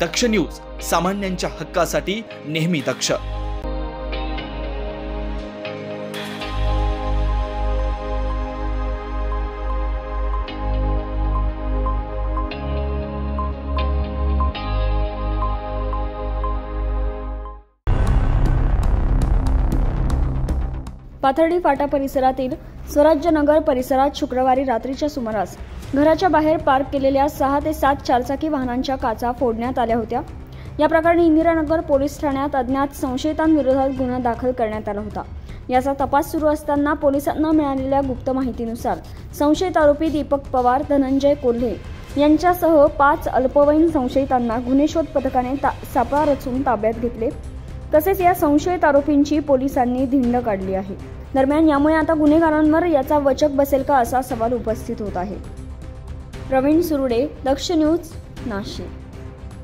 दक्ष news, सामान्यांच्या हक्कासाठी नेहमी दक्ष। पाथर्डी फाटा परिसरातील स्वराज्यनगर परिसरात शुक्रवारी रात्रीच्या सुमारास घराच्या बाहेर पार्क केलेल्या 6 ते 7 चारचाकी वाहनांच्या काचा फोडण्यात आल्या होत्या। या प्रकरणी इंदिरानगर पोलीस ठाण्यात अज्ञात संशयितांविरोधात गुन्हा दाखल करण्यात आला होता। याचा तपास सुरू असताना पोलिसांना मिळालेल्या गुप्त माहितीनुसार संशयित आरोपी दीपक पवार, धनंजय कोल्हे यांच्यासह 5 अल्पवयीन संशयितांना गुन्हे शोध पथकाने सापळा रचून ताब्यात घेतले। तसेच या संशयित आरोपींची पोलिसांनी धिंड काढली आहे। दरम्यान यामुळे आता गुन्हेगारांवर याचा वचक बसेल का असा सवाल उपस्थित होत आहे। प्रवीण सुरुडे, दक्ष न्यूज, नाशिक।